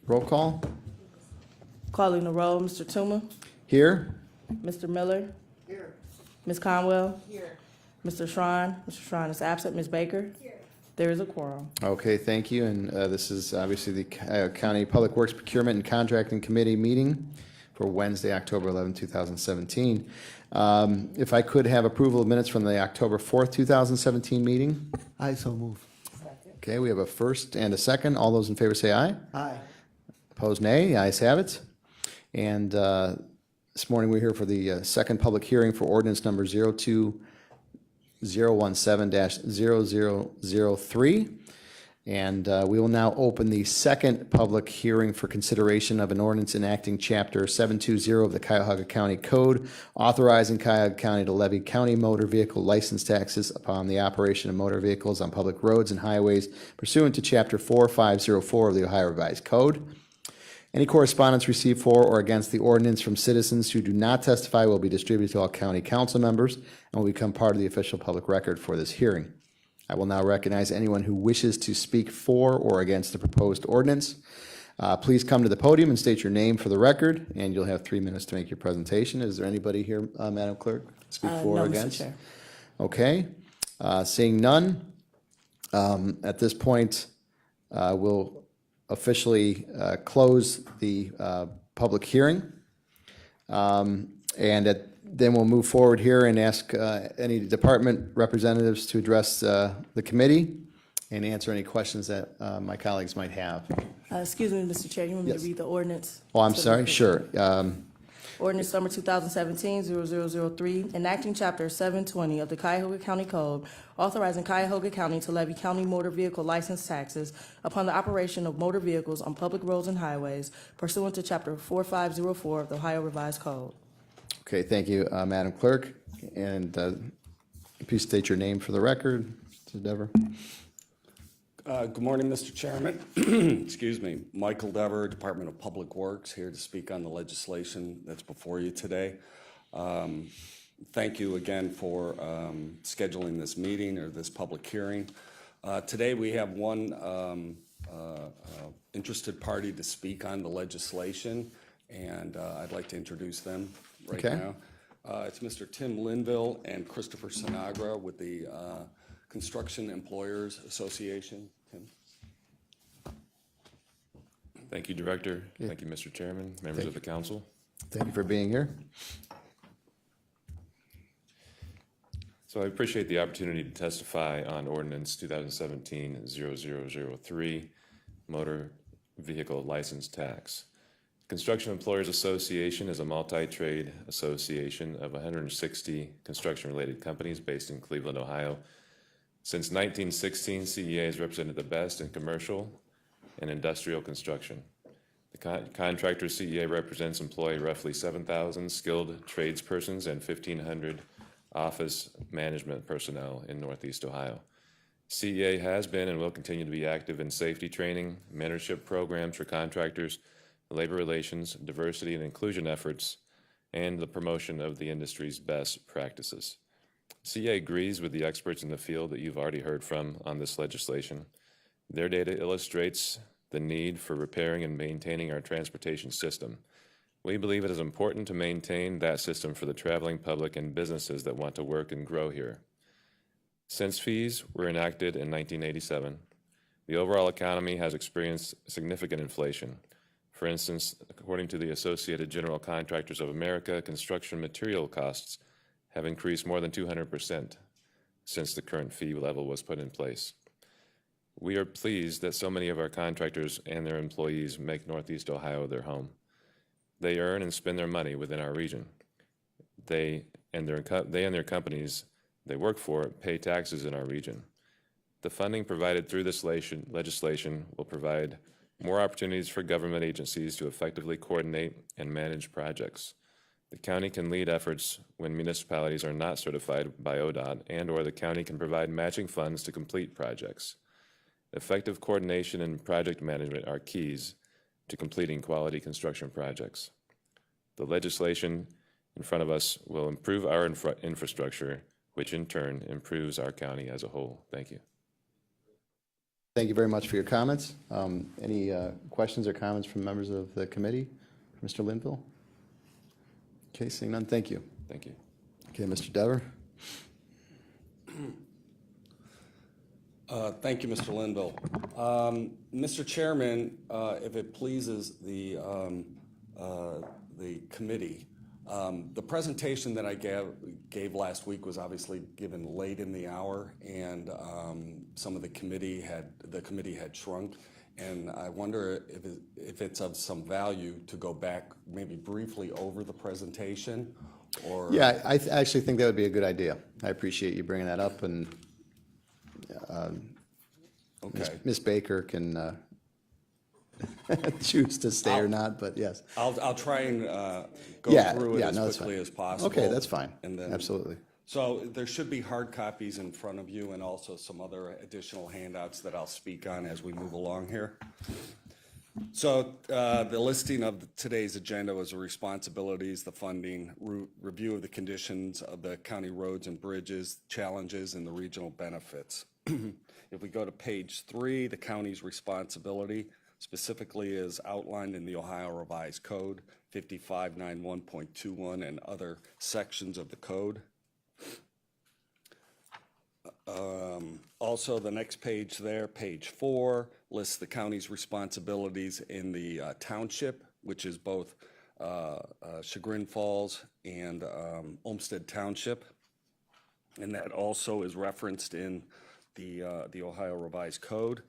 Roll call. Calling the roll, Mr. Tuma, Here. Mr. Miller. Here. Ms. Conwell. Here. Mr. Schrein. Mr. Schrein is absent. Ms. Baker. Here. There is a quorum. Okay, thank you. And this is obviously the County Public Works Procurement and Contracting Committee meeting for Wednesday, October 11, 2017. If I could have approval of minutes from the October 4th, 2017 meeting. I so move. Okay, we have a first and a second. All those in favor say aye. Aye. Opposed, nay. The ayes have it. And this morning we're here for the second public hearing for ordinance number 02017-0003. And we will now open the second public hearing for consideration of an ordinance enacting Chapter 720 of the Cuyahoga County Code, authorizing Cuyahoga County to levy county motor vehicle license taxes upon the operation of motor vehicles on public roads and highways pursuant to Chapter 4504 of the Ohio Revised Code. Any correspondence received for or against the ordinance from citizens who do not testify will be distributed to all county council members and will become part of the official public record for this hearing. I will now recognize anyone who wishes to speak for or against the proposed ordinance. Please come to the podium and state your name for the record, and you'll have 3 minutes to make your presentation. Is there anybody here, Madam Clerk, speak for No, or Mr. against? Chair. Okay. Seeing none, at this point, we'll officially close the public hearing. Then we'll move forward here and ask any department representatives to address the committee and answer any questions that my colleagues might have. Excuse me, Mr. Chair, you want me to Yes. read the ordinance? Oh, I'm sorry, sure. Ordinance number 2017-0003, enacting Chapter 720 of the Cuyahoga County Code, authorizing Cuyahoga County to levy county motor vehicle license taxes upon the operation of motor vehicles on public roads and highways pursuant to Chapter 4504 of the Ohio Revised Code. Okay, thank you, Madam Clerk. And please state your name for the record, Mr. Dever. Good morning, Mr. Chairman. Excuse me. Michael Dever, Department of Public Works, here to speak on the legislation that's before you today. Thank you again for scheduling this meeting or this public hearing. Today we have one interested party to speak on the legislation, and I'd like to introduce them right Okay. now. It's Mr. Tim Linville and Christopher Sinagra with the Construction Employers Association. Tim. Thank you, Director. Thank you, Mr. Chairman, members of the council. Thank you for being here. So I appreciate the opportunity to testify on ordinance 2017-0003, motor vehicle license tax. Construction Employers Association is a multi-trade association of 160 construction-related companies based in Cleveland, Ohio. Since 1916, CEA has represented the best in commercial and industrial construction. The contractor CEA represents employ roughly 7,000 skilled tradespersons and 1,500 office management personnel in Northeast Ohio. CEA has been and will continue to be active in safety training, mentorship programs for contractors, labor relations, diversity and inclusion efforts, and the promotion of the industry's best practices. CEA agrees with the experts in the field that you've already heard from on this legislation. Their data illustrates the need for repairing and maintaining our transportation system. We believe it is important to maintain that system for the traveling public and businesses that want to work and grow here. Since fees were enacted in 1987, the overall economy has experienced significant inflation. For instance, according to the Associated General Contractors of America, construction material costs have increased more than 200% since the current fee level was put in place. We are pleased that so many of our contractors and their employees make Northeast Ohio their home. They earn and spend their money within our region. They and their companies they work for pay taxes in our region. The funding provided through this legislation will provide more opportunities for government agencies to effectively coordinate and manage projects. The county can lead efforts when municipalities are not certified by ODOT, and/or the county can provide matching funds to complete projects. Effective coordination and project management are keys to completing quality construction projects. The legislation in front of us will improve our infrastructure, which in turn improves our county as a whole. Thank you. Thank you very much for your comments. Any questions or comments from members of the committee? Mr. Linville? Okay, seeing none, thank you. Thank you. Okay, Mr. Dever? Thank you, Mr. Linville. Mr. Chairman, if it pleases the committee, the presentation that I gave last week was obviously given late in the hour, and some of the committee had shrunk. And I wonder if it's of some value to go back maybe briefly over the presentation, or Yeah, I actually think that would be a good idea. I appreciate you bringing that up, and okay. Ms. Baker can choose to stay or not, but yes. I'll try and go Yeah, through it yeah, as no, that's quickly fine. as possible. Okay, that's fine. And then, Absolutely. so there should be hard copies in front of you and also some other additional handouts that I'll speak on as we move along here. So the listing of today's agenda was the responsibilities, the funding, review of the conditions of the county roads and bridges, challenges, and the regional benefits. If we go to page 3, the county's responsibility specifically is outlined in the Ohio Revised Code 5591.21 and other sections of the code. Also, the next page there, page 4, lists the county's responsibilities in the township, which is both Chagrin Falls and Olmsted Township. And that also is referenced in the Ohio Revised Code.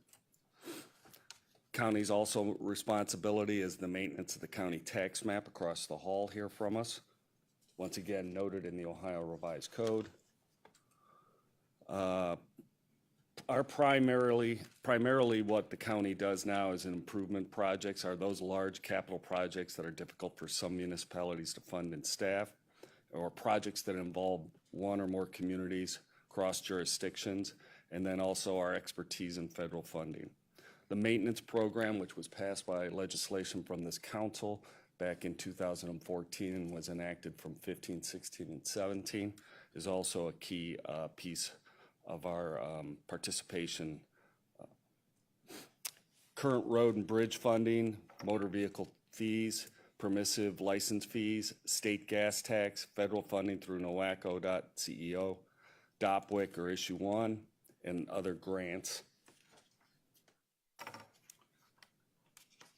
County's also responsibility is the maintenance of the county tax map across the hall here from us. Once again, noted in the Ohio Revised Code. Our primarily what the county does now is improvement projects are those large capital projects that are difficult for some municipalities to fund and staff, or projects that involve one or more communities, cross jurisdictions, and then also our expertise in federal funding. The maintenance program, which was passed by legislation from this council back in 2014 and was enacted from 15, 16, and 17, is also a key piece of our participation. Current road and bridge funding, motor vehicle fees, permissive license fees, state gas tax, federal funding through NOACO.CEO, DOPWIC or Issue 1, and other grants.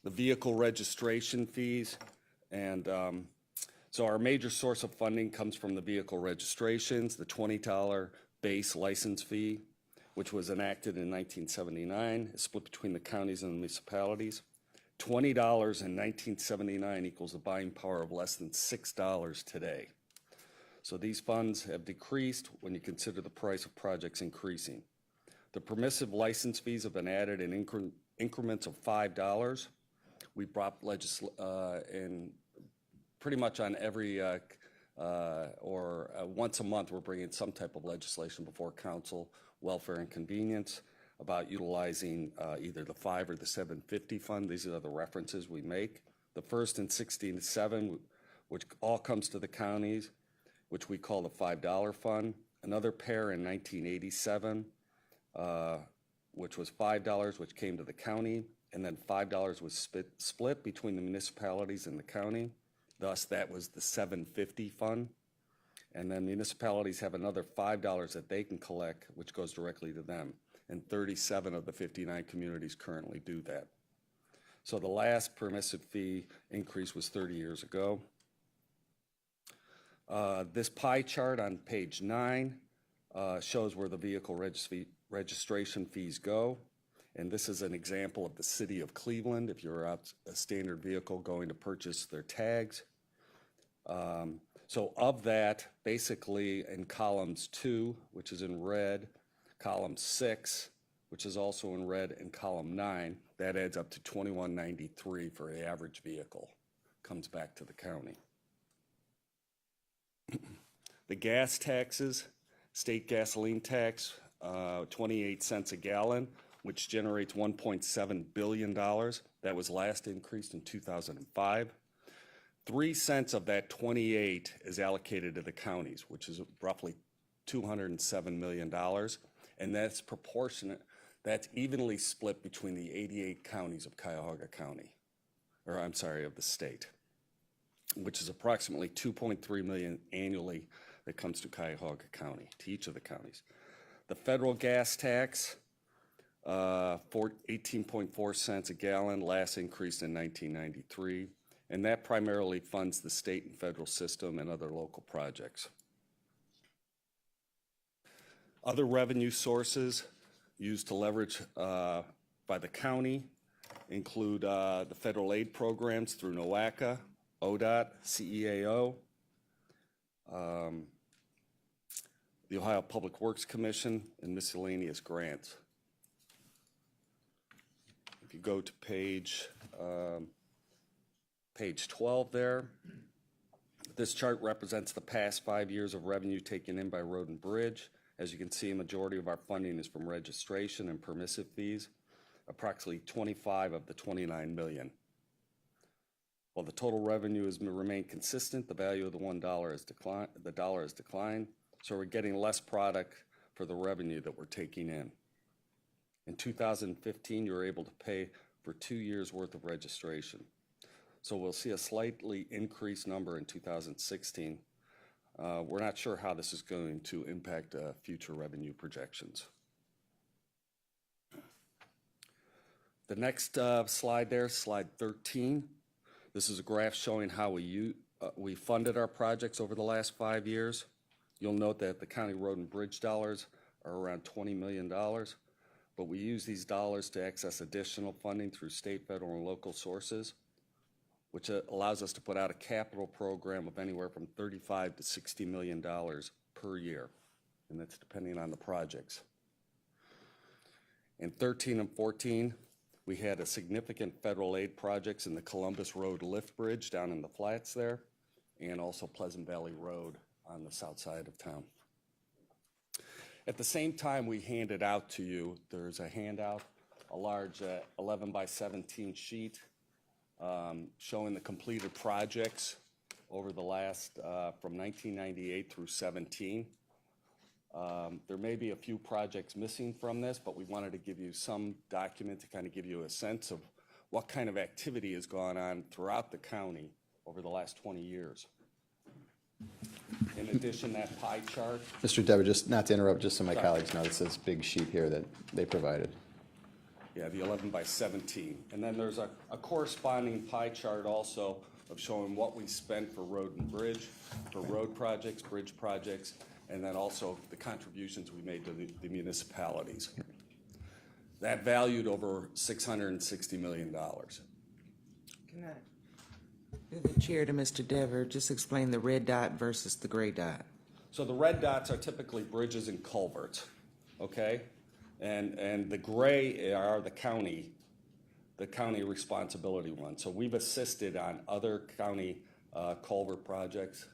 The vehicle registration fees, and so our major source of funding comes from the vehicle registrations, the $20 base license fee, which was enacted in 1979, is split between the counties and the municipalities. $20 in 1979 equals a buying power of less than $6 today. So these funds have decreased when you consider the price of projects increasing. The permissive license fees have been added in increments of $5. We brought in pretty much on every once a month, we're bringing some type of legislation before council, welfare and convenience, about utilizing either the 5 or the 750 fund. These are the references we make. The first in 16-7, which all comes to the counties, which we call the $5 fund. Another pair in 1987, which was $5, which came to the county, and then $5 was split between the municipalities and the county. Thus, that was the 750 fund. And then municipalities have another $5 that they can collect, which goes directly to them. And 37 of the 59 communities currently do that. So the last permissive fee increase was 30 years ago. This pie chart on page 9 shows where the vehicle registration fees go. And this is an example of the city of Cleveland, if you're out a standard vehicle going to purchase their tags. So of that, basically in columns 2, which is in red, column 6, which is also in red, and column 9, that adds up to $21.93 for an average vehicle. Comes back to the county. The gas taxes, state gasoline tax, 28 cents a gallon, which generates $1.7 billion. That was last increased in 2005. 3 cents of that 28 is allocated to the counties, which is roughly $207 million. And that's proportionate That's evenly split between the 88 counties of Cuyahoga County, or I'm sorry, of the state, which is approximately 2.3 million annually that comes to Cuyahoga County, to each of the counties. The federal gas tax, 18.4 cents a gallon, last increased in 1993, and that primarily funds the state and federal system and other local projects. Other revenue sources used to leverage by the county include the federal aid programs through NOACA, ODOT, CEAO, the Ohio Public Works Commission, and miscellaneous grants. If you go to page 12 there, this chart represents the past 5 years of revenue taken in by Road and Bridge. As you can see, a majority of our funding is from registration and permissive fees, approximately 25 of the 29 million. While the total revenue has remained consistent, the value of the dollar has declined, so we're getting less product for the revenue that we're taking in. In 2015, you were able to pay for 2 years' worth of registration. So we'll see a slightly increased number in 2016. We're not sure how this is going to impact future revenue projections. The next slide there, slide 13. This is a graph showing how we funded our projects over the last 5 years. You'll note that the county road and bridge dollars are around $20 million, but we use these dollars to access additional funding through state, federal, and local sources, which allows us to put out a capital program of anywhere from $35 to $60 million per year, and that's depending on the projects. In 13 and 14, we had a significant federal aid projects in the Columbus Road Lift Bridge down in the flats there, and also Pleasant Valley Road on the south side of town. At the same time, we handed out to you, there's a handout, a large 11 by 17 sheet showing the completed projects over the last, from 1998 through 17. There may be a few projects missing from this, but we wanted to give you some document to kind of give you a sense of what kind of activity has gone on throughout the county over the last 20 years. In addition, that pie chart. Mr. Dever, just not to interrupt, just so my colleagues know, this big sheet here that they provided. Yeah, the 11 by 17. And then there's a corresponding pie chart also of showing what we spent for road and bridge, for road projects, bridge projects, and then also the contributions we made to the municipalities. That valued over $660 million. Can I, through the chair to Mr. Dever, just explain the red dot versus the gray dot? So the red dots are typically bridges and culverts, okay? And the gray are the county responsibility ones. So we've assisted on other county culvert projects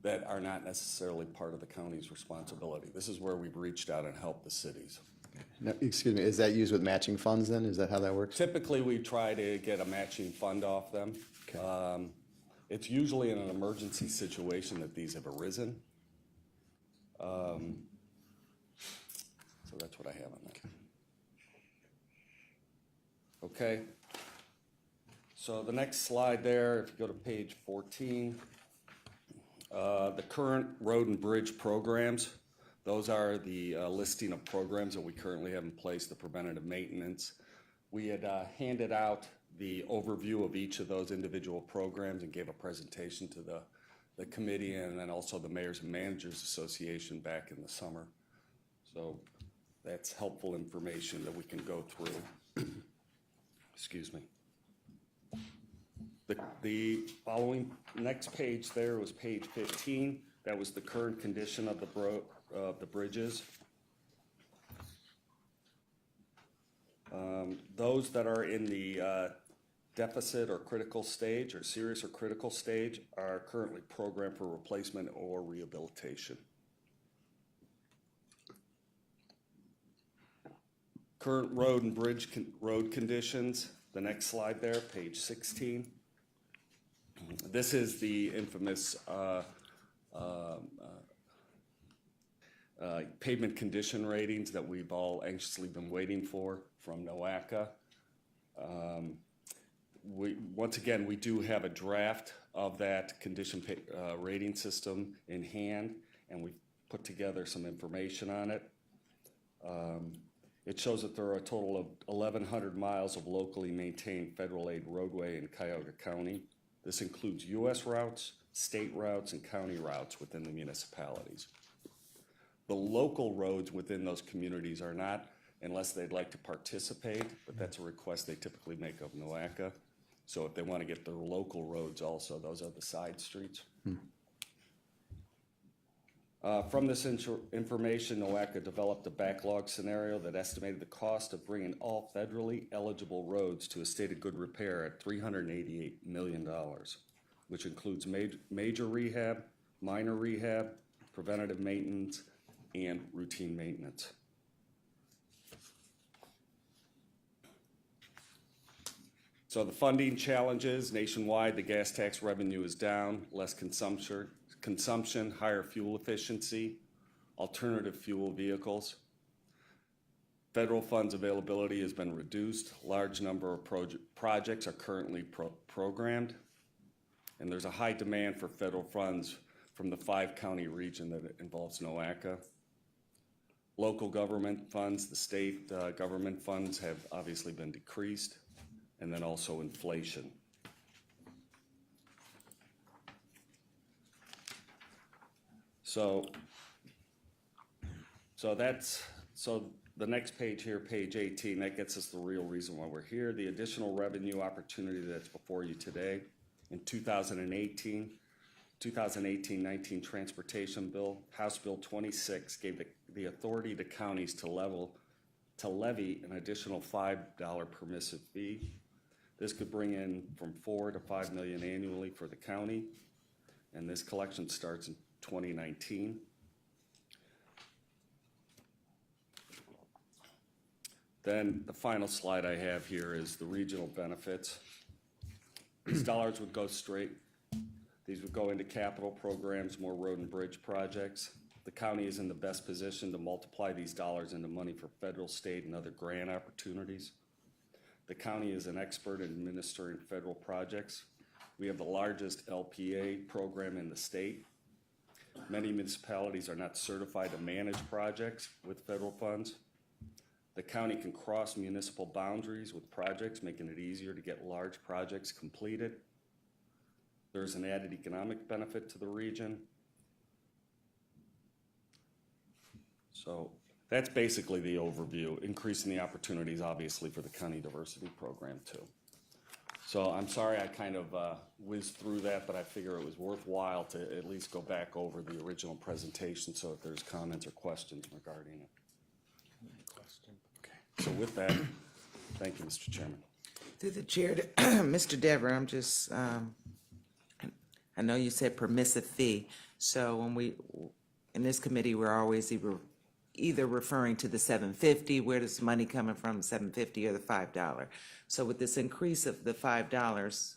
that are not necessarily part of the county's responsibility. This is where we've reached out and helped the cities. No, excuse me, is that used with matching funds then? Is that how that works? Typically, we try to get a matching fund off them. Okay. It's usually in an emergency situation that these have arisen. So that's what I have on that. Okay. So the next slide there, if you go to page 14, the current road and bridge programs. Those are the listing of programs that we currently have in place, the preventative maintenance. We had handed out the overview of each of those individual programs and gave a presentation to the committee and then also the Mayors and Managers Association back in the summer. So that's helpful information that we can go through. Excuse me. The following next page there was page 15. That was the current condition of the bridges. Those that are in the deficit or critical stage or serious or critical stage are currently programmed for replacement or rehabilitation. Current road and bridge road conditions, the next slide there, page 16. This is the infamous pavement condition ratings that we've all anxiously been waiting for from NOACA. Once again, we do have a draft of that condition rating system in hand, and we've put together some information on it. It shows that there are a total of 1,100 miles of locally maintained federal aid roadway in Cuyahoga County. This includes U.S. routes, state routes, and county routes within the municipalities. The local roads within those communities are not, unless they'd like to participate, but that's a request they typically make of NOACA. So if they want to get their local roads also, those are the side streets. From this information, NOACA developed a backlog scenario that estimated the cost of bringing all federally eligible roads to a state of good repair at $388 million, which includes major rehab, minor rehab, preventative maintenance, and routine maintenance. So the funding challenges, nationwide, the gas tax revenue is down, less consumption, higher fuel efficiency, alternative fuel vehicles. Federal funds availability has been reduced. Large number of projects are currently programmed, and there's a high demand for federal funds from the 5-county region that involves NOACA. Local government funds, the state government funds have obviously been decreased, and then also inflation. So the next page here, page 18, that gets us the real reason why we're here. The additional revenue opportunity that's before you today. In 2018-19 transportation bill, House Bill 26 gave the authority to counties to levy an additional $5 permissive fee. This could bring in from $4 to $5 million annually for the county, and this collection starts in 2019. Then the final slide I have here is the regional benefits. These dollars would go straight. These would go into capital programs, more road and bridge projects. The county is in the best position to multiply these dollars into money for federal, state, and other grant opportunities. The county is an expert in administering federal projects. We have the largest LPA program in the state. Many municipalities are not certified to manage projects with federal funds. The county can cross municipal boundaries with projects, making it easier to get large projects completed. There's an added economic benefit to the region. So that's basically the overview, increasing the opportunities, obviously, for the county diversity program, too. So I'm sorry I kind of whizzed through that, but I figure it was worthwhile to at least go back over the original presentation, so if there's comments or questions regarding it. Okay. So with that, thank you, Mr. Chairman. Through the chair, to Mr. Dever, I'm just, I know you said permissive fee. So when in this committee, we're always either referring to the $750, where does money coming from, $750 or the $5? So with this increase of the $5,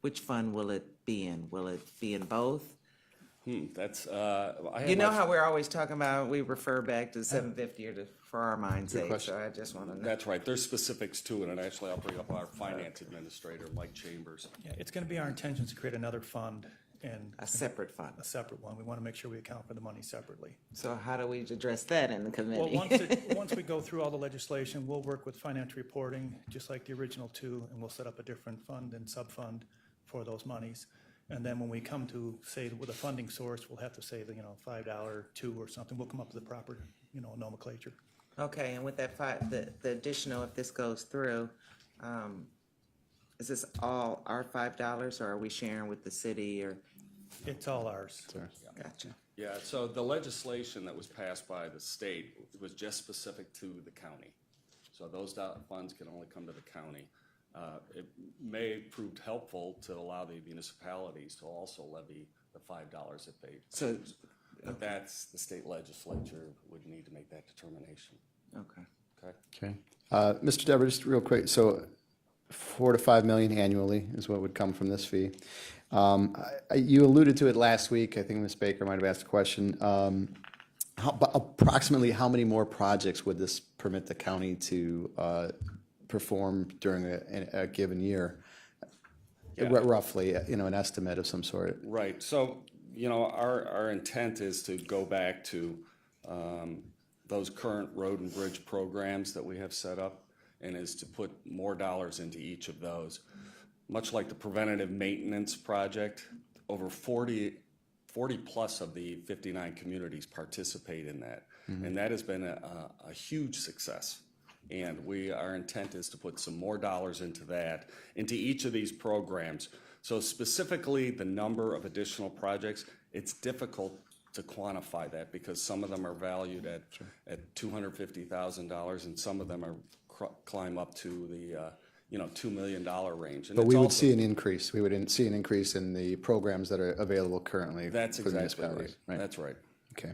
which fund will it be in? Will it be in both? That's, You know how we're always talking about, we refer back to the $750 or for our mind's sake, so I just want to know. That's right. There's specifics to it, and actually I'll bring up our finance administrator, Mike Chambers. Yeah, it's going to be our intention to create another fund and A separate fund. a separate one. We want to make sure we account for the money separately. So how do we address that in the Well, committee? once we go through all the legislation, we'll work with financial reporting, just like the original two, and we'll set up a different fund and sub-fund for those monies. And then when we come to say with a funding source, we'll have to say the, $5, $2 or something. We'll come up with the proper, nomenclature. Okay, and with that the additional, if this goes through, is this all our $5 or are we sharing with the city or? It's all ours. Gotcha. Yeah, so the legislation that was passed by the state was just specific to the county. So those funds can only come to the county. It may prove helpful to allow the municipalities to also levy the $5 if they So, choose. But that's, the state legislature would need to make that determination. okay. Okay? Okay. Mr. Dever, just real quick, so $4 to $5 million annually is what would come from this fee. You alluded to it last week. I think Ms. Baker might have asked a question. approximately how many more projects would this permit the county to perform during a given year? Roughly, an estimate of some sort. Right, so, our intent is to go back to those current road and bridge programs that we have set up, and is to put more dollars into each of those. Much like the preventative maintenance project, over 40 plus of the 59 communities participate in that. And that has been a huge success. And our intent is to put some more dollars into that, into each of these programs. So specifically, the number of additional projects, it's difficult to quantify that because some of them are valued at $250,000 and some of them are climb up to the $2 million range. And But we it's would also- see an increase. We would see an increase in the programs that are available currently. That's for the exactly right. municipalities, That's right. Okay.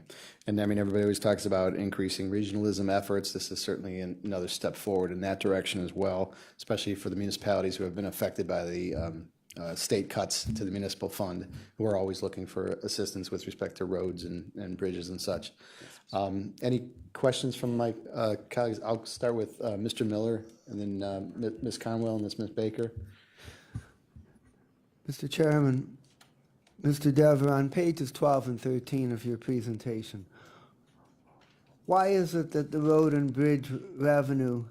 And I mean, everybody always talks about increasing regionalism efforts. This is certainly another step forward in that direction as well, especially for the municipalities who have been affected by the state cuts to the municipal fund, who are always looking for assistance with respect to roads and bridges and such. Any questions from my colleagues? I'll start with Mr. Miller and then Ms. Conwell and Ms. Baker. Mr. Chairman, Mr. Dever, on pages 12 and 13 of your presentation, why is it that the road and bridge revenue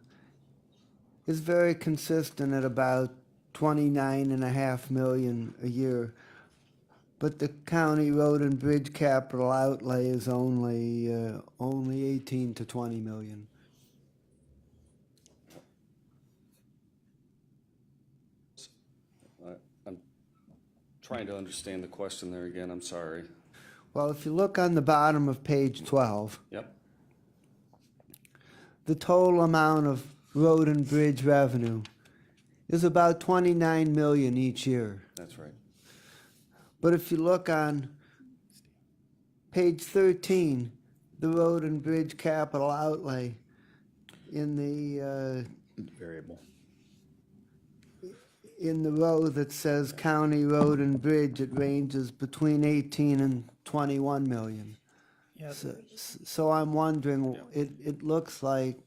is very consistent at about $29.5 million a year, but the county road and bridge capital outlay is only 18 to 20 million? I'm trying to understand the question there again. I'm sorry. Well, if you look on the bottom of page 12, Yep. the total amount of road and bridge revenue is about 29 million each year. That's right. But if you look on page 13, the road and bridge capital outlay in Variable. the row that says county road and bridge, it ranges between 18 and 21 million. Yeah, So I'm wondering, it looks like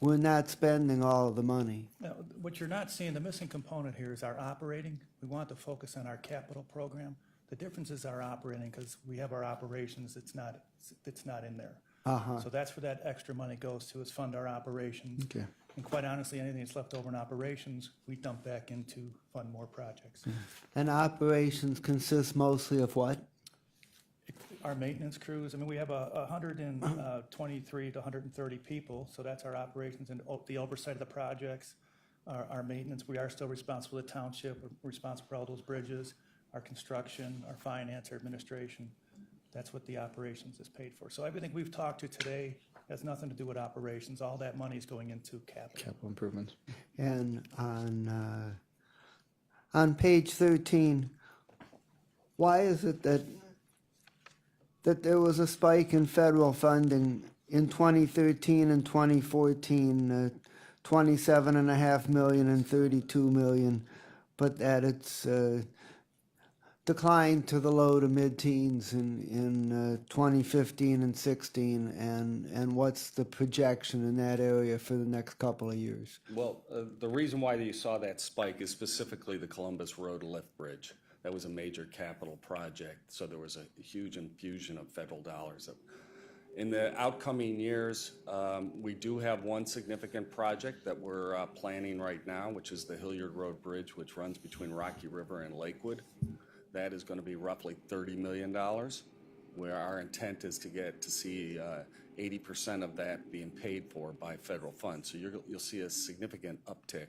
we're not spending all of the money. now, what you're not seeing, the missing component here is our operating. We want to focus on our capital program. The difference is our operating, because we have our operations, it's not in there. So that's where that extra money goes to, is fund our operations. Okay. And quite honestly, anything that's left over in operations, we dump back into fund more projects. And operations consist mostly of what? Our maintenance crews, I mean, we have 123 to 130 people, so that's our operations and the oversight of the projects, our maintenance. We are still responsible for the township, we're responsible for all those bridges, our construction, our finance, our administration. That's what the operations is paid for. So everything we've talked to today has nothing to do with operations. All that money is going into capital. Capital improvements. And on page 13, why is it that there was a spike in federal funding in 2013 and 2014, 27.5 million and 32 million, but that it's declined to the low to mid-teens in 2015 and 16, and what's the projection in that area for the next couple of years? Well, the reason why you saw that spike is specifically the Columbus Road Lift Bridge. That was a major capital project, so there was a huge infusion of federal dollars. In the outcoming years, we do have one significant project that we're planning right now, which is the Hilliard Road Bridge, which runs between Rocky River and Lakewood. That is going to be roughly $30 million, where our intent is to see 80% of that being paid for by federal funds. So you'll see a significant uptick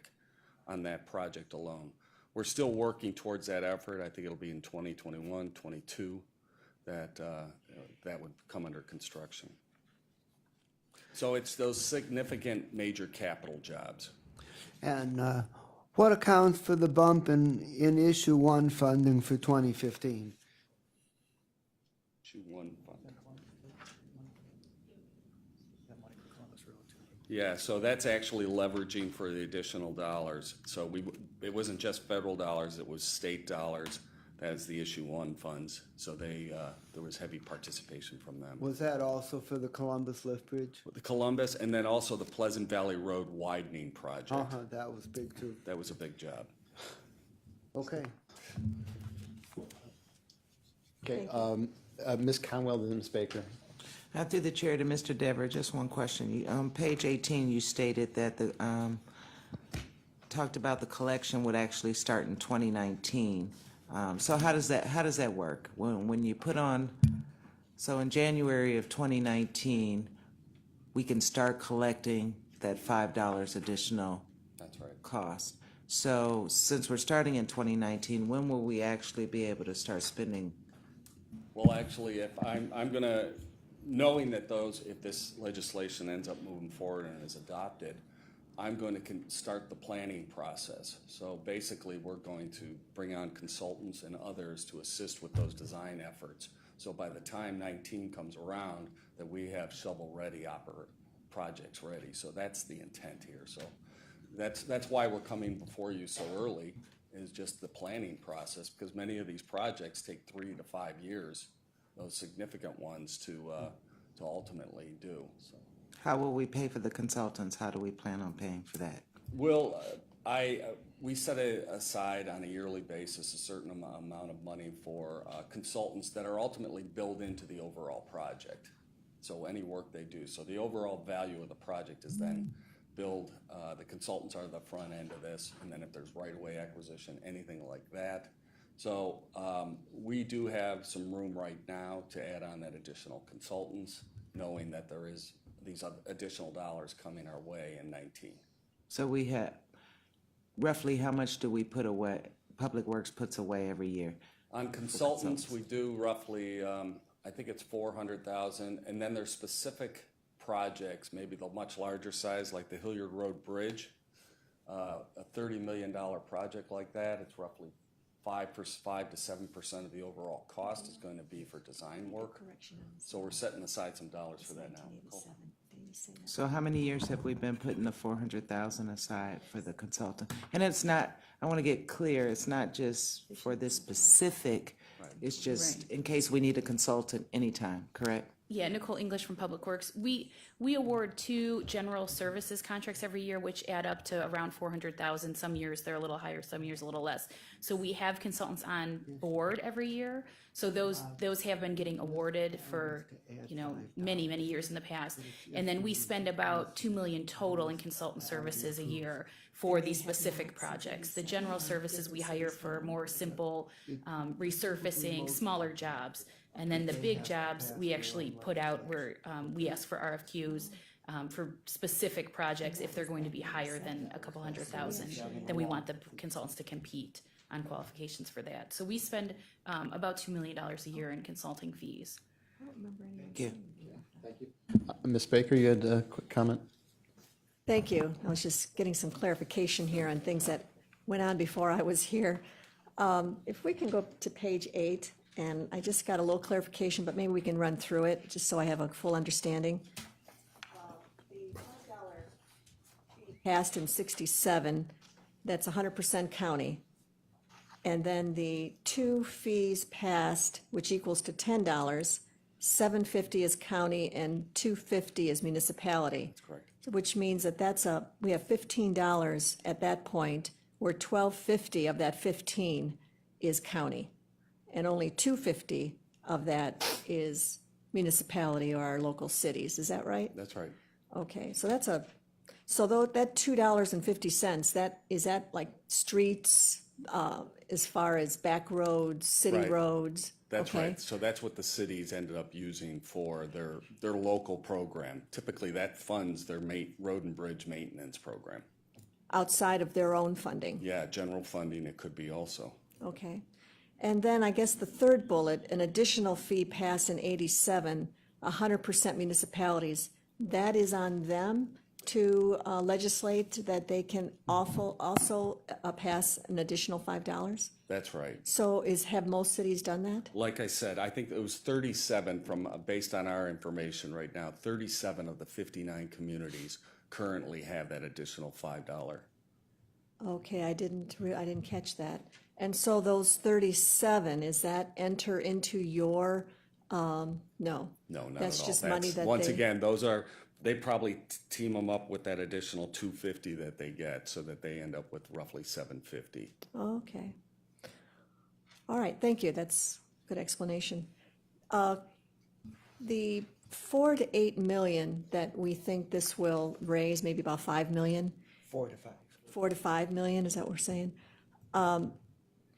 on that project alone. We're still working towards that effort. I think it'll be in 2021, 22 that would come under construction. So it's those significant major capital jobs. And what accounts for the bump in issue 1 funding for 2015? Issue 1 fund. That money for Columbus Road, too. Yeah, so that's actually leveraging for the additional dollars. So it wasn't just federal dollars, it was state dollars That is the issue one funds, so there was heavy participation from them. Was that also for the Columbus Lift Bridge? The Columbus, and then also the Pleasant Valley Road widening project. That was big too. That was a big job. Okay. Okay, Ms. Conwell, then Ms. Baker. Through the chair to Mr. Dever, just one question. On page 18, you stated that talked about the collection would actually start in 2019. So how does that work? When you put on, so in January of 2019, we can start collecting that $5 additional That's right. cost. So since we're starting in 2019, when will we actually be able to start spending? Well, actually, if I'm gonna, knowing that if this legislation ends up moving forward and is adopted, I'm going to start the planning process. So basically, we're going to bring on consultants and others to assist with those design efforts. So by the time 19 comes around, that we have shovel-ready projects ready. So that's the intent here. So that's why we're coming before you so early, is just the planning process, because many of these projects take 3 to 5 years, those significant ones to ultimately do. So. How will we pay for the consultants? How do we plan on paying for that? Well, we set aside on a yearly basis a certain amount of money for consultants that are ultimately billed into the overall project. So any work they do. So the overall value of the project is then billed. The consultants are the front end of this, and then if there's right-of-way acquisition, anything like that. So we do have some room right now to add on that additional consultants, knowing that there is these additional dollars coming our way in 19. So we have, roughly how much do we put away, Public Works puts away every year? On consultants, we do roughly, I think it's 400,000, and then there's specific projects, maybe the much larger size, like the Hilliard Road Bridge, a $30 million project like that. It's roughly 5 to 7% of the overall cost is going to be for design work. So we're setting aside some dollars for that now. Cool. So how many years have we been putting the 400,000 aside for the consultant? And it's not, I want to get clear, it's not just for this specific, it's just in case we need a consultant anytime, correct? Yeah, Nicole English from Public Works. We award 2 general services contracts every year, which add up to around 400,000. Some years they're a little higher, some years a little less. So we have consultants on board every year. So those have been getting awarded for many years in the past. And then we spend about $2 million total in consultant services a year for these specific projects. The general services we hire for more simple resurfacing, smaller jobs. And then the big jobs we actually put out where we ask for RFQs for specific projects. If they're going to be higher than a couple $100,000, then we want the consultants to compete on qualifications for that. So we spend about $2 million a year in consulting fees. Thank you. Ms. Baker, you had a quick comment? Thank you. I was just getting some clarification here on things that went on before I was here. If we can go to page 8, and I just got a little clarification, but maybe we can run through it just so I have a full understanding. The $5 fee passed in 67, that's 100% county. And then the 2 fees passed, which equals to $10, $750 is county and $250 is municipality. That's correct. Which means that we have $15 at that point, where $12.50 of that 15 is county, and only $250 of that is municipality or our local cities. Is that right? That's right. Okay, so that $2.50, is that like streets, as far as back roads, city Right. roads? That's Okay. right. So that's what the cities ended up using for their local program. Typically, that funds their road and bridge maintenance program. Outside of their own funding? Yeah, general funding it could be also. Okay. And then I guess the third bullet, an additional fee passed in 87, 100% municipalities. That is on them to legislate that they can also pass an additional $5? That's right. So have most cities done that? Like I said, I think it was 37 based on our information right now, 37 of the 59 communities currently have that additional $5. Okay, I didn't catch that. And so those 37, is that enter into your, no? No, not at all. That's just money that Once they, again, they probably team them up with that additional 250 that they get, so that they end up with roughly 750. okay. All right, thank you, that's good explanation. The 4 to 8 million that we think this will raise, maybe about 5 million? 4 to 5. 4 to 5 million, is that what we're saying?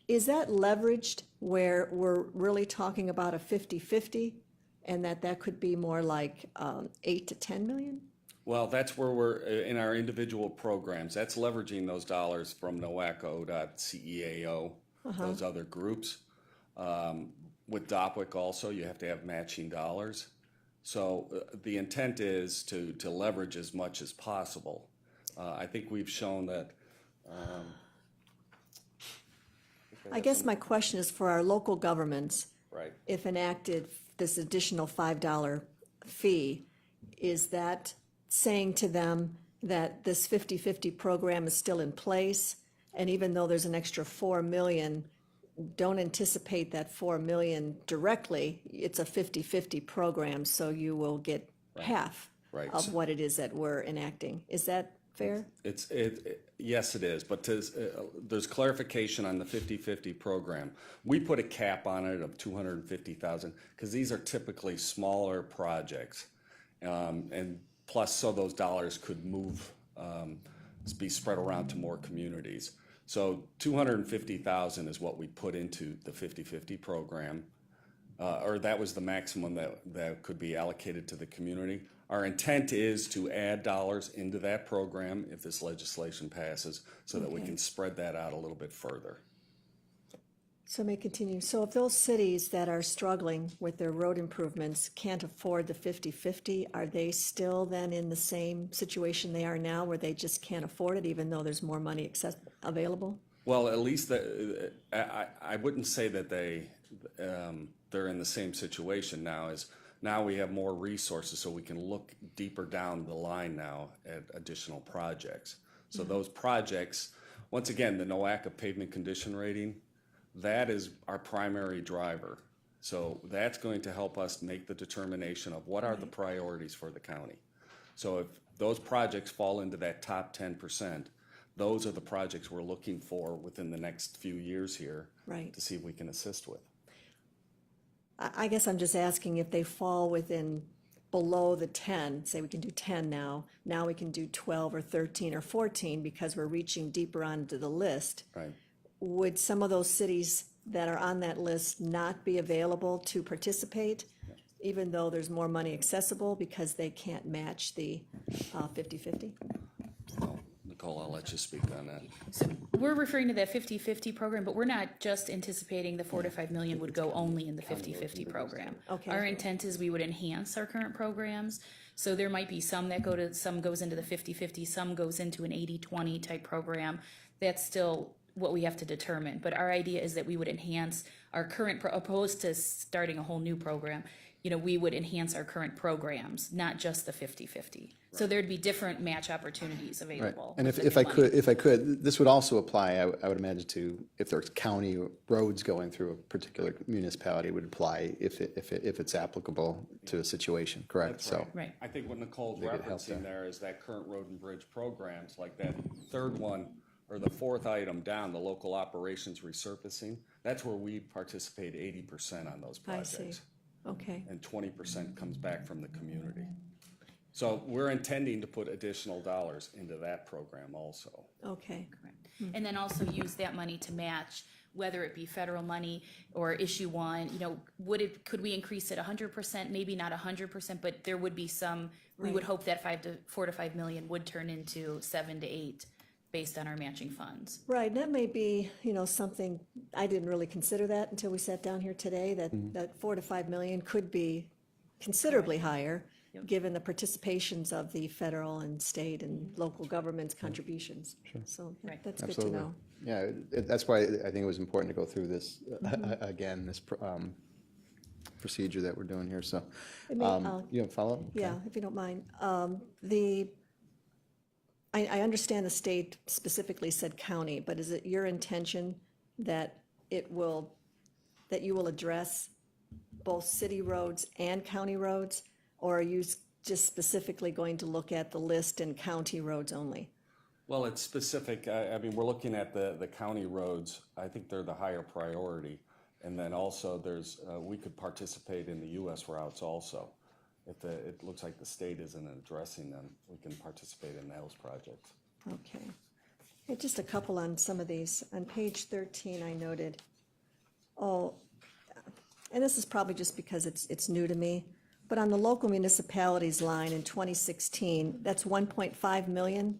Is that leveraged where we're really talking about a 50-50 and that could be more like 8 to 10 million? Well, that's where we're, in our individual programs, that's leveraging those dollars from NOACA, ODOT, CEAO, those other groups. With DOPWIC also, you have to have matching dollars. So the intent is to leverage as much as possible. I think we've shown that. I guess my question is for our local governments, Right. if enacted this additional $5 fee, is that saying to them that this 50-50 program is still in place? And even though there's an extra 4 million, don't anticipate that 4 million directly. It's a 50-50 program, so you will get half Right. of what it is that we're enacting. Is that fair? Yes, it is, but there's clarification on the 50-50 program. We put a cap on it of 250,000 because these are typically smaller projects. And plus, so those dollars could move, be spread around to more communities. So 250,000 is what we put into the 50-50 program, or that was the maximum that could be allocated to the community. Our intent is to add dollars into that program if this legislation passes, so that we can spread that out a little bit further. So may continue. So if those cities that are struggling with their road improvements can't afford the 50-50, are they still then in the same situation they are now, where they just can't afford it, even though there's more money available? Well, at least I wouldn't say that they're in the same situation now. Now we have more resources, so we can look deeper down the line now at additional projects. So those projects, once again, the NOACA pavement condition rating, that is our primary driver. So that's going to help us make the determination of what are the priorities for the county. So if those projects fall into that top 10%, those are the projects we're looking for within the next few years here to see if we can assist with. I guess I'm just asking if they fall within below the 10, say we can do 10 now we can do 12 or 13 or 14 because we're reaching deeper onto the list. Right. Would some of those cities that are on that list not be available to participate, even though there's more money accessible because they can't match the 50-50? Nicole, I'll let you speak on that. So we're referring to that 50-50 program, but we're not just anticipating the 4 to 5 million would go only in the 50-50 program. Okay. Our intent is we would enhance our current programs. So there might be some that some goes into the 50-50, some goes into an 80-20 type program. That's still what we have to determine. But our idea is that we would enhance our current, opposed to starting a whole new program, we would enhance our current programs, not just the 50-50. So there'd be different match opportunities Right. available. And with if the I new money. could, this would also apply, I would imagine, to if there's county roads going through a particular municipality, would apply if it's applicable to a situation, correct? So, Right. I think what Nicole's Maybe it helps referencing there is that current road and bridge programs, like that third one, or the fourth item down, the local operations resurfacing, that's where we participate 80% on those I see. projects. Okay. And 20% comes back from the community. So we're intending to put additional dollars into that program also. Okay. And then also use that money to match, whether it be federal money or issue one, could we increase it 100%? Maybe not 100%, but there would be some, we would hope that 4 to 5 million would turn into 7 to 8 based on our matching funds. Right, and that may be, something, I didn't really consider that until we sat down here today, that 4 to 5 million could be considerably higher, given the participations of the federal and state and local governments' contributions. So that's good to absolutely. know. Yeah, that's why I think it was important to go through this, again, this procedure that we're doing here, so. I mean, You have a follow-up? Yeah, if you don't mind. I understand the state specifically said county, but is it your intention that that you will address both city roads and county roads? Or are you just specifically going to look at the list in county roads only? Well, it's specific, I mean, we're looking at the county roads, I think they're the higher priority. And then also there's, we could participate in the US routes also. If it looks like the state isn't addressing them, we can participate in those projects. Okay. Hey, just a couple on some of these. On page 13, I noted, and this is probably just because it's new to me, but on the local municipalities line in 2016, that's 1.5 million,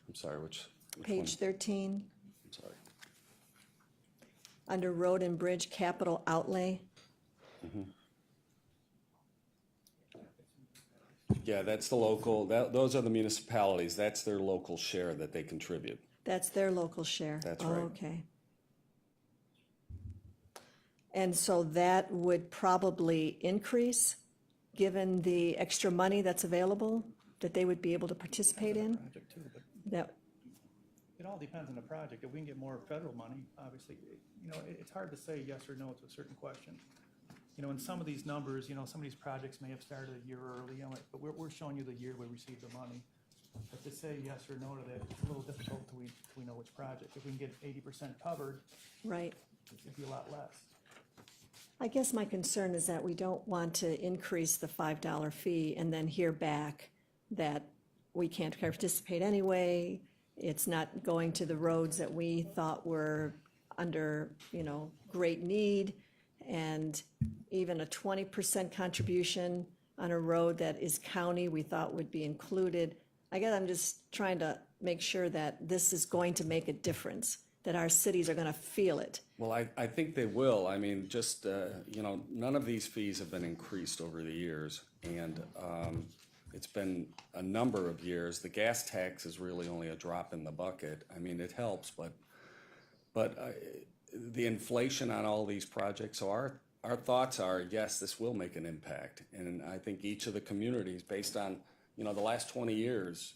I'm sorry, which one? page 13, I'm sorry. under road and bridge capital outlay. Yeah, that's the local, those are the municipalities, that's their local share that they contribute. That's their local share. That's Oh, right. okay. And so that would probably increase, given the extra money that's available, that they would be able to participate in? Project too, but That, it all depends on the project. If we can get more federal money, obviously, it's hard to say yes or no to a certain question. In some of these numbers, some of these projects may have started a year early, but we're showing you the year we received the money. But to say yes or no to that, it's a little difficult till we know which project. If we can get 80% covered, right. it'd be a lot less. I guess my concern is that we don't want to increase the $5 fee and then hear back that we can't participate anyway. It's not going to the roads that we thought were under, great need. And even a 20% contribution on a road that is county, we thought would be included. I guess I'm just trying to make sure that this is going to make a difference, that our cities are going to feel it. Well, I think they will. I mean, just, none of these fees have been increased over the years. And it's been a number of years. The gas tax is really only a drop in the bucket. I mean, it helps, but the inflation on all these projects, so our thoughts are, yes, this will make an impact. And I think each of the communities, based on, the last 20 years,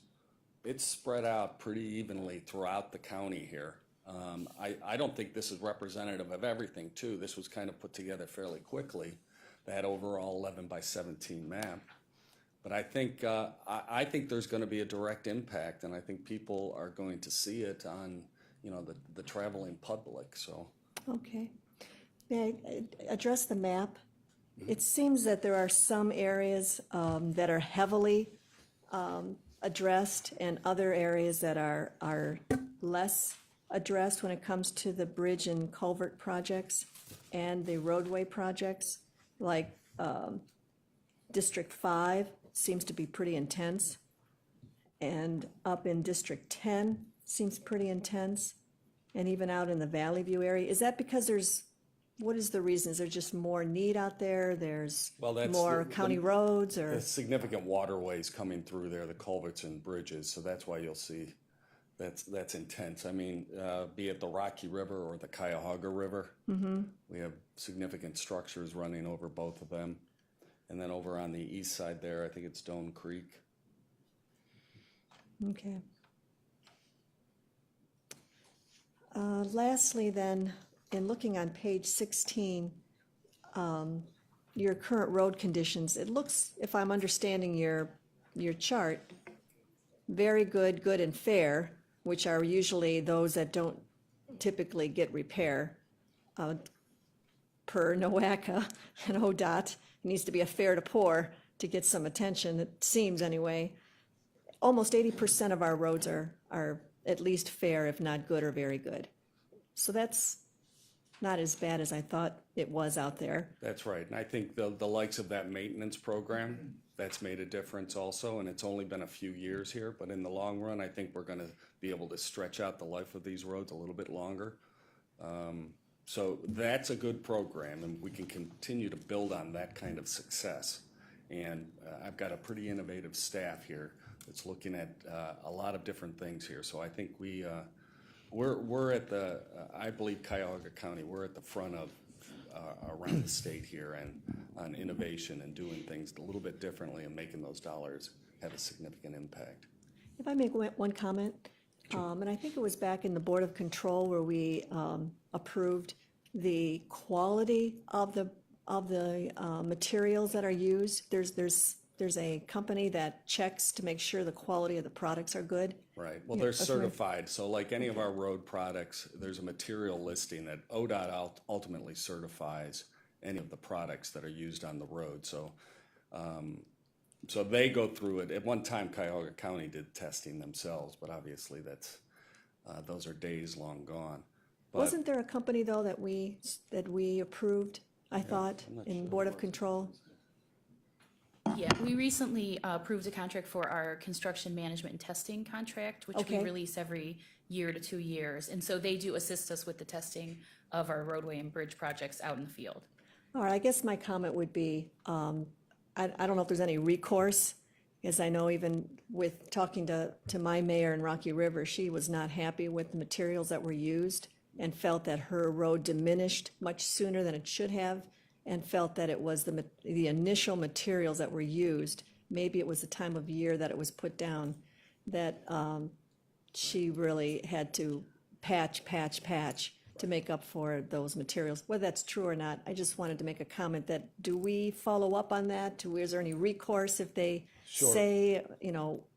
it's spread out pretty evenly throughout the county here. I don't think this is representative of everything, too. This was kind of put together fairly quickly, that overall 11 by 17 map. But I think there's going to be a direct impact, and I think people are going to see it on, the traveling public, so. Okay. May I address the map? It seems that there are some areas that are heavily addressed and other areas that are less addressed when it comes to the bridge and culvert projects and the roadway projects. Like District 5 seems to be pretty intense. And up in District 10 seems pretty intense. And even out in the Valley View area. Is that because what is the reason? Is there just more need out there? There's Well, that's more county roads or? There's significant waterways coming through there, the culverts and bridges, so that's why you'll see that's intense. I mean, be it the Rocky River or the Cuyahoga River, we have significant structures running over both of them. And then over on the east side there, I think it's Stone Creek. Okay. Lastly then, in looking on page 16, your current road conditions, it looks, if I'm understanding your chart, very good, good, and fair, which are usually those that don't typically get repair. Per NOACA and ODOT, it needs to be a fair to poor to get some attention, it seems anyway. Almost 80% of our roads are at least fair, if not good or very good. So that's not as bad as I thought it was out there. That's right, and I think the likes of that maintenance program, that's made a difference also, and it's only been a few years here, but in the long run, I think we're gonna be able to stretch out the life of these roads a little bit longer. So that's a good program, and we can continue to build on that kind of success. And I've got a pretty innovative staff here that's looking at a lot of different things here. So I think we're at the, I believe Cuyahoga County, we're at the front of around the state here and on innovation and doing things a little bit differently and making those dollars have a significant impact. If I make one comment, and I think it was back in the Board of Control where we approved the quality of the materials that are used. There's a company that checks to make sure the quality of the products are good. Right, well, they're certified, so like any of our road products, there's a material listing that ODOT ultimately certifies any of the products that are used on the road, so so they go through it. At one time, Cuyahoga County did testing themselves, but obviously that's, those are days long gone. But Wasn't there a company, though, that we approved, I thought, in Board of Control? Yeah, we recently approved a contract for our construction management and testing contract, which we Okay. release every year to 2 years. And so they do assist us with the testing of our roadway and bridge projects out in the field. All right, I guess my comment would be, I don't know if there's any recourse, because I know even with talking to my mayor in Rocky River, she was not happy with the materials that were used and felt that her road diminished much sooner than it should have, and felt that it was the initial materials that were used, maybe it was the time of year that it was put down, that she really had to patch to make up for those materials. Whether that's true or not, I just wanted to make a comment that, do we follow up on that? Is there any recourse if they say,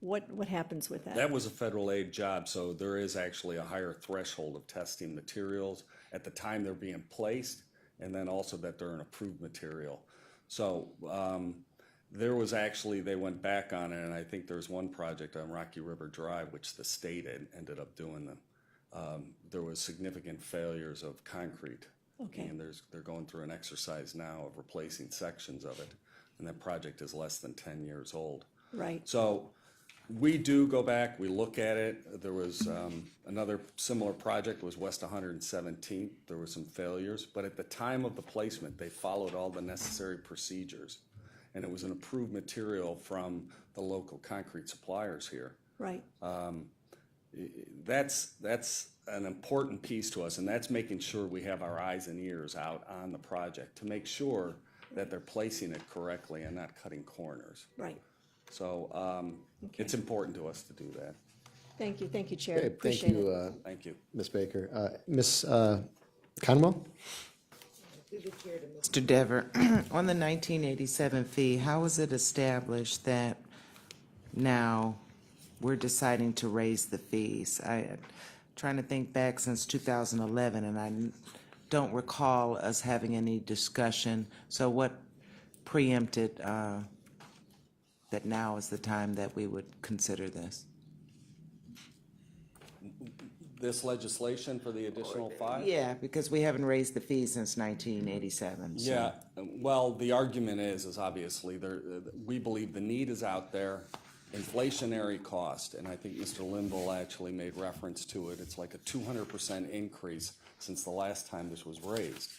what happens with that? that was a federal aid job, so there is actually a higher threshold of testing materials at the time they're being placed, and then also that they're an approved material. So there was actually, they went back on it, and I think there's one project on Rocky River Drive, which the state ended up doing them. There was significant failures of concrete. Okay. And they're going through an exercise now of replacing sections of it, and that project is less than 10 years old. Right. So we do go back, we look at it. There was another similar project, was West 117th. There were some failures, but at the time of the placement, they followed all the necessary procedures. And it was an approved material from the local concrete suppliers here. Right. That's an important piece to us, and that's making sure we have our eyes and ears out on the project to make sure that they're placing it correctly and not cutting corners. Right. So it's important to us to do that. Thank you, Chair. Okay, thank Appreciate it. you, Thank you. Ms. Baker. Ms. Conwell? Mr. Dever, on the 1987 fee, how was it established that now we're deciding to raise the fees? I'm trying to think back since 2011, and I don't recall us having any discussion. So what preempted that now is the time that we would consider this? This legislation for the additional 5? Yeah, because we haven't raised the fees since 1987. so- Yeah, well, the argument is obviously we believe the need is out there, inflationary cost, and I think Mr. Linville actually made reference to it. It's like a 200% increase since the last time this was raised.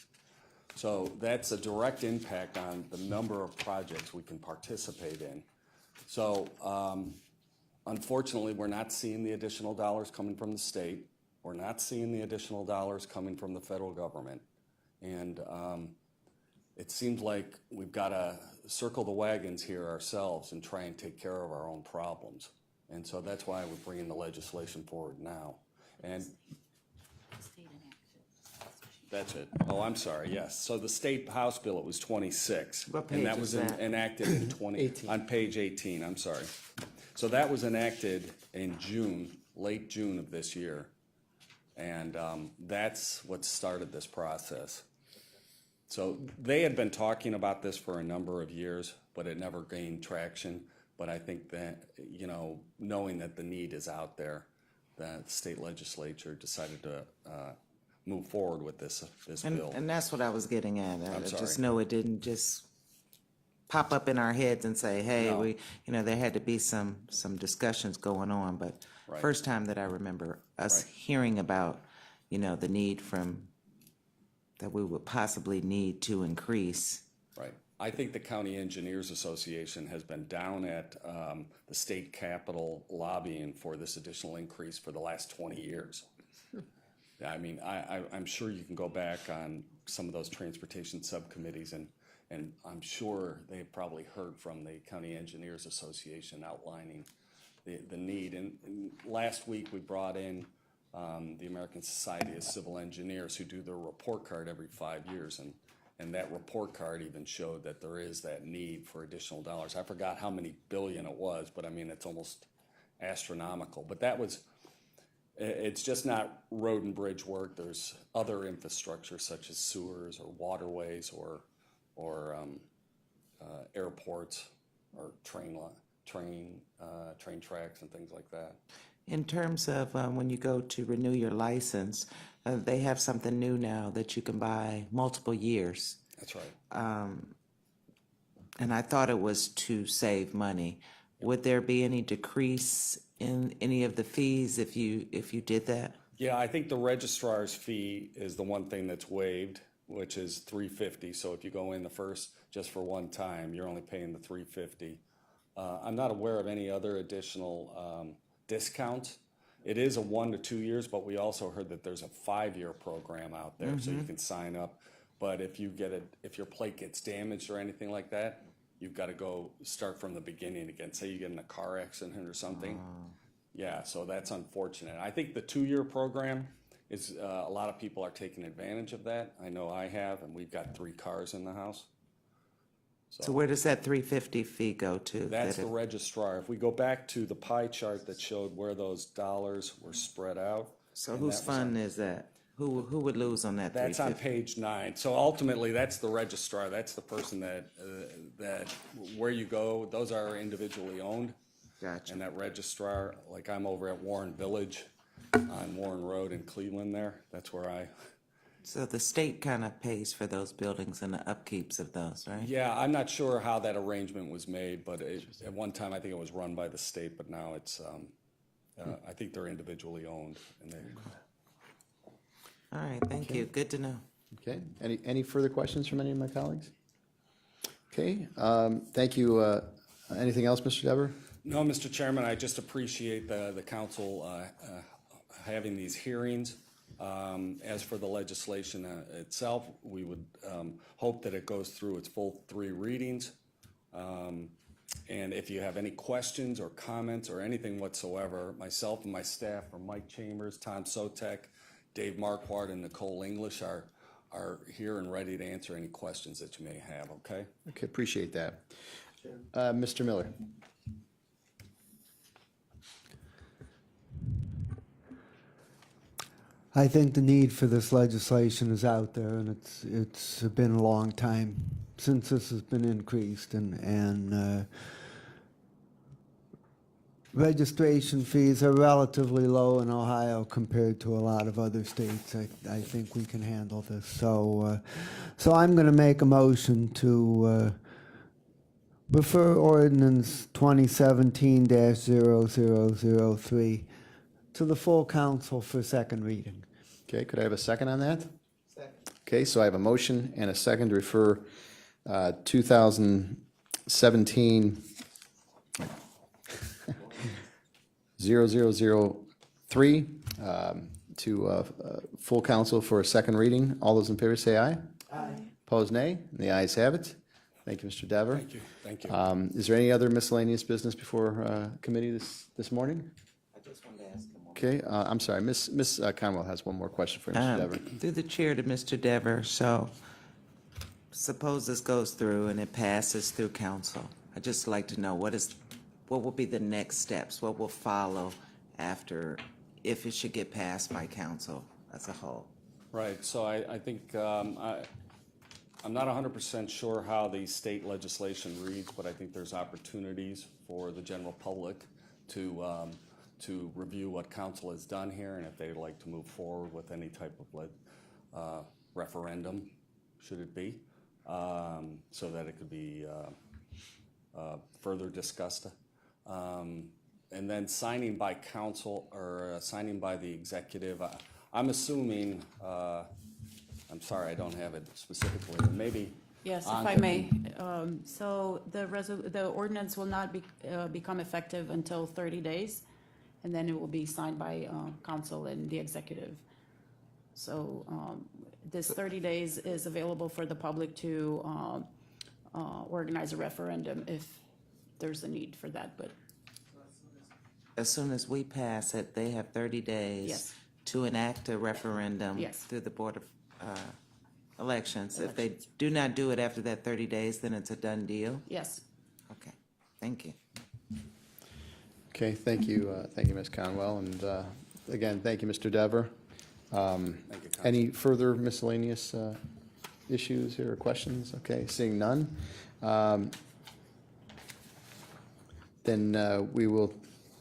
So that's a direct impact on the number of projects we can participate in. So unfortunately, we're not seeing the additional dollars coming from the state. We're not seeing the additional dollars coming from the federal government. And it seems like we've got to circle the wagons here ourselves and try and take care of our own problems. And so that's why we're bringing the legislation forward now. And that's it. Oh, I'm sorry, yes. So the state House bill, it was 26. What And page that is was that? enacted in 18. On page 18, I'm sorry. So that was enacted in June, late June of this year. And that's what started this process. So they had been talking about this for a number of years, but it never gained traction. But I think that, knowing that the need is out there, that the state legislature decided to move forward with this bill. And that's what I was getting at. I I'm just sorry. know it didn't just pop up in our heads and say, hey, No. there had to be some discussions going on. But Right. first time that I remember us hearing about, the need that we would possibly need to increase. Right. I think the County Engineers Association has been down at the state capitol lobbying for this additional increase for the last 20 years. I mean, I'm sure you can go back on some of those transportation subcommittees and And I'm sure they've probably heard from the County Engineers Association outlining the need. And last week, we brought in the American Society of Civil Engineers, who do their report card every 5 years. And that report card even showed that there is that need for additional dollars. I forgot how many billion it was, but I mean, it's almost astronomical. But that was, it's just not road and bridge work. There's other infrastructure such as sewers or waterways or airports or train tracks and things like that. In terms of when you go to renew your license, they have something new now that you can buy multiple years. That's right. And I thought it was to save money. Would there be any decrease in any of the fees if you did that? Yeah, I think the registrar's fee is the one thing that's waived, which is $350. So if you go in the first just for one time, you're only paying the $350. I'm not aware of any other additional discounts. It is a 1 to 2 years, but we also heard that there's a 5-year program out there, so you can sign up. But if your plate gets damaged or anything like that, you've got to go start from the beginning again. Say you get in a car accident or something. Yeah, so that's unfortunate. I think the 2-year program is a lot of people are taking advantage of that. I know I have, and we've got 3 cars in the house. So where does that $350 fee go to? That's the registrar. If we go back to the pie chart that showed where those dollars were spread out. So and whose that was fund is that? Who would lose on that $350? That's on page 9. So ultimately, that's the registrar. That's the person that where you go, those are individually owned. Gotcha. And that registrar, like I'm over at Warren Village on Warren Road in Cleveland there. That's where So the state kind of pays for those buildings and the upkeeps of those, right? yeah, I'm not sure how that arrangement was made, but at one time I think it was run by the state, but now it's, I think they're individually owned. And All right, thank you. Good to know. Okay, any further questions from any of my colleagues? Okay, thank you. Anything else, Mr. Dever? No, Mr. Chairman, I just appreciate the council having these hearings. As for the legislation itself, we would hope that it goes through its full 3 readings. And if you have any questions or comments or anything whatsoever, myself and my staff, from Mike Chambers, Tom Sotek, Dave Marquardt, and Nicole English are here and ready to answer any questions that you may have, okay? Okay, appreciate that. Mr. Miller? I think the need for this legislation is out there, and it's been a long time since this has been increased, and registration fees are relatively low in Ohio compared to a lot of other states. I think we can handle this. So I'm going to make a motion to refer ordinance 2017-0003 to the full council for second reading. Okay, could I have a second on that? Second. Okay, so I have a motion and a second to refer 2017 0003 to full council for a second reading. All those in favor say aye. Aye. Opposed, nay. And the ayes have it. Thank you, Mr. Dever. Thank you. Thank you. Is there any other miscellaneous business before committee this morning? I just wanted to ask him one. Okay, I'm sorry, Ms. Conwell has one more question for you, Mr. Dever. Through the chair to Mr. Dever, so suppose this goes through and it passes through council. I'd just like to know what will be the next steps? What will follow after, if it should get passed by council as a whole? Right, so I think, I'm not 100% sure how the state legislation reads, but I think there's opportunities for the general public to review what council has done here, and if they'd like to move forward with any type of referendum, should it be, so that it could be further discussed. And then signing by council or signing by the executive, I'm assuming, I'm sorry, I don't have it specifically, but maybe. Yes, if on I the- may. So the ordinance will not become effective until 30 days, and then it will be signed by council and the executive. So this 30 days is available for the public to organize a referendum if there's a need for that, but As soon as we pass it, they have 30 days Yes. to enact a referendum Yes. through the Board of Elections. If they do not do it after that 30 days, then it's a done deal? yes. Okay, thank you. Okay, thank you, Ms. Conwell, and again, thank you, Mr. Dever. Any further miscellaneous issues here or questions? Okay, seeing none. Then we will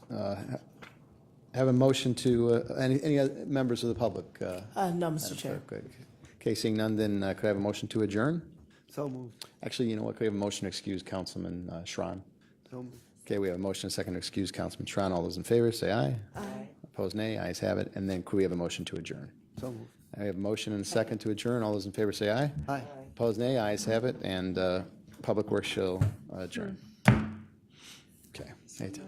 have a motion to, any other members of the public? No, Mr. Chair. Good. Okay, seeing none, then could I have a motion to adjourn? So moved. Actually, you know what, could we have a motion to excuse Councilman Schron? So moved. Okay, we have a motion, and a second to excuse Councilman Schron. All those in favor, say aye. Aye. Opposed, nay. Ayes have it. And then could we have a motion to adjourn? So moved. I have a motion and a second to adjourn. All those in favor say aye. Aye. Opposed, nay. Ayes have it, and Public Works shall adjourn. Okay. Hey, Tom.